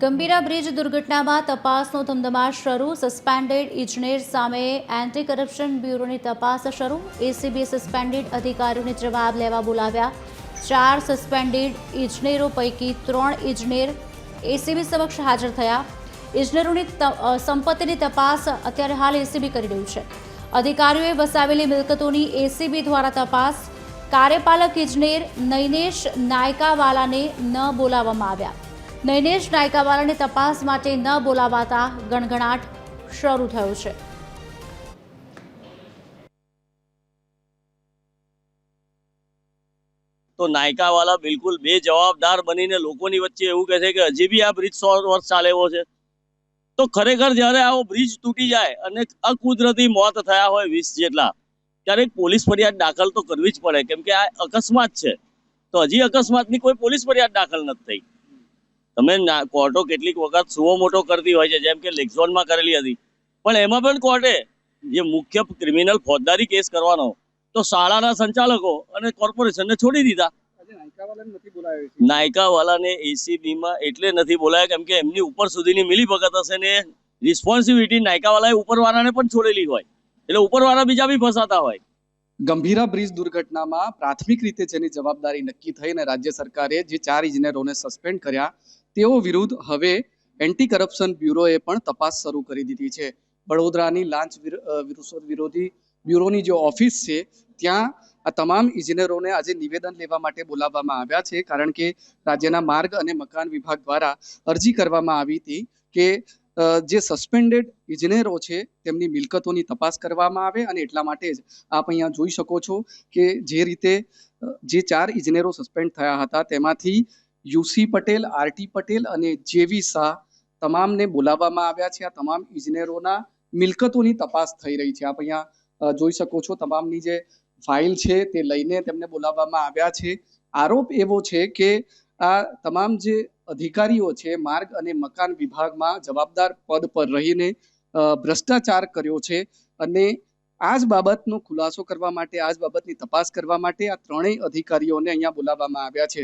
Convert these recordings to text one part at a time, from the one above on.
Gambhira bridge દુર્ઘટનામાં તપાસનો ધમધમાટ શરૂ. સસ્પેન્ડેડ ઇજનેર સામે એન્ટી કરપ્શન બ્યુરોની તપાસ શરૂ. એસીબીએ સસ્પેન્ડેડ અધિકારીઓને જવાબ લેવા બોલાવ્યા. 4 સસ્પેન્ડેડ ઇજનેરો પૈકી 3 ઇજનેર એસીબી સમક્ષ હાજર થયા. ઇજનેરોની સંપત્તિની તપાસ અત્યારે હાલ એસીબી કરી રહ્યું છે. અધિકારીઓએ વસાવેલી મિલકતોની એસીબી દ્વારા તપાસ. કાર્યપાલક ઇજનેર નૈનેશ નાયકાવાલાને ન બોલાવવામાં આવ્યા. નૈનેશ નાયકાવાલાને તપાસ માટે ન બોલાવાતા ગણગણાટ શરૂ થયો છે. તો નાયકાવાલા બિલકુલ બેજવાબદાર બનીને લોકોની વચ્ચે એવું કહે છે કે હજી બી આ બ્રિજ 100 વર્ષ ચાલે એવો છે. તો ખરેખર જ્યારે આવો બ્રિજ તૂટી જાય અને અકુદરતી મોત થયા હોય 20 જેટલા, ત્યારે પોલીસ ફરિયાદ દાખલ તો કરવી જ પડે, કેમ કે આ અકસ્માત છે. તો હજી અકસ્માતની કોઈ પોલીસ ફરિયાદ દાખલ નથી થઈ. તમે કોર્ટો કેટલીક વખત સુઓ મોટો કરતી હોય છે, જેમ કે લેક્ઝોનમાં કરેલી હતી, પણ એમાં પણ કોર્ટે જે મુખ્ય ક્રિમિનલ ફોજદારી કેસ કરવાનો તો શાળાના સંચાલકો અને કોર્પોરેશનને છોડી દીધા. નાયકાવાલાને એસીબીમાં એટલે નથી બોલાયા કેમ કે એમની ઉપર સુધીની મિલીભગત હશે ને રિસ્પોન્સિબિલિટી નાયકાવાલાએ ઉપરવાળાને પણ છોડેલી હોય, એટલે ઉપરવાળા બીજા બી ફસાતા હોય. ગંભીરા બ્રિજ દુર્ઘટનામાં પ્રાથમિક રીતે જેની જવાબદારી નક્કી થઈ અને રાજ્ય સરકારે જે 4 ઇજનેરોને સસ્પેન્ડ કર્યા, તેઓ વિરુદ્ધ હવે એન્ટી કરપ્શન બ્યુરોએ પણ તપાસ શરૂ કરી દીધી છે. વડોદરાની લાંચ વિરોધી બ્યુરોની જે ઓફિસ છે ત્યાં આ તમામ ઇજનેરોને આજે નિવેદન લેવા માટે બોલાવવામાં આવ્યા છે, કારણ કે રાજ્યના માર્ગ અને મકાન વિભાગ દ્વારા અરજી કરવામાં આવી હતી કે જે સસ્પેન્ડેડ ઇજનેરો છે તેમની મિલકતોની તપાસ કરવામાં આવે, અને એટલા માટે જ આપ અહીંયા જોઈ શકો છો કે જે રીતે જે 4 ઇજનેરો સસ્પેન્ડ થયા હતા તેમાંથી યુસી પટેલ, આરટી પટેલ અને જેવી શાહ તમામને બોલાવવામાં આવ્યા છે. આ તમામ ઇજનેરોના મિલકતોની તપાસ થઈ રહી છે. આપ અહીંયા જોઈ શકો છો તમામની જે ફાઇલ છે તે લઈને તેમને બોલાવવામાં આવ્યા છે. આરોપ એવો છે કે આ તમામ જે અધિકારીઓ છે માર્ગ અને મકાન વિભાગમાં જવાબદાર પદ પર રહીને ભ્રષ્ટાચાર કર્યો છે, અને આ જ બાબતનો ખુલાસો કરવા માટે, આ જ બાબતની તપાસ કરવા માટે આ 3 અધિકારીઓને અહીંયા બોલાવવામાં આવ્યા છે.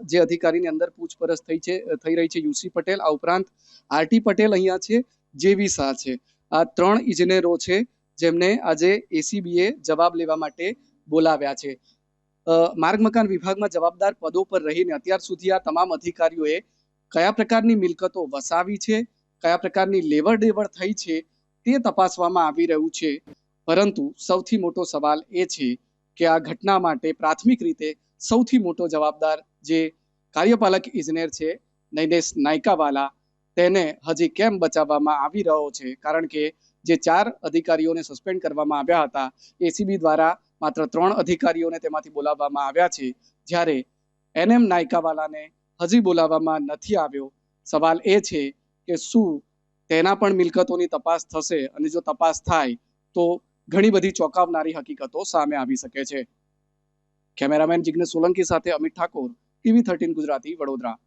જે અધિકારીની અંદર પૂછપરછ થઈ રહી છે યુસી પટેલ, આ ઉપરાંત આરટી પટેલ અહીંયા છે, જેવી શાહ છે. આ 3 ઇજનેરો છે જેમને આજે એસીબીએ જવાબ લેવા માટે બોલાવ્યા છે. માર્ગ મકાન વિભાગમાં જવાબદાર પદો પર રહીને અત્યાર સુધી આ તમામ અધિકારીઓએ કયા પ્રકારની મિલકતો વસાવી છે, કયા પ્રકારની લેવડ દેવડ થઈ છે તે તપાસવામાં આવી રહ્યું છે. પરંતુ સૌથી મોટો સવાલ એ છે કે આ ઘટના માટે પ્રાથમિક રીતે સૌથી મોટો જવાબદાર જે કાર્યપાલક ઇજનેર છે નૈનેશ નાયકાવાલા, તેને હજી કેમ બચાવવામાં આવી રહ્યો છે? કારણ કે જે 4 અધિકારીઓને સસ્પેન્ડ કરવામાં આવ્યા હતા, એસીબી દ્વારા માત્ર 3 અધિકારીઓને તેમાંથી બોલાવવામાં આવ્યા છે, જ્યારે એનએમ નાયકાવાલાને હજી બોલાવવામાં નથી આવ્યો. સવાલ એ છે કે શું તેના પણ મિલકતોની તપાસ થશે, અને જો તપાસ થાય તો ઘણી બધી ચોંકાવનારી હકીકતો સામે આવી શકે છે. કેમેરામેન જિગ્નેશ સોલંકી સાથે અમિત ઠાકોર, TV13 ગુજરાતી, વડોદરા.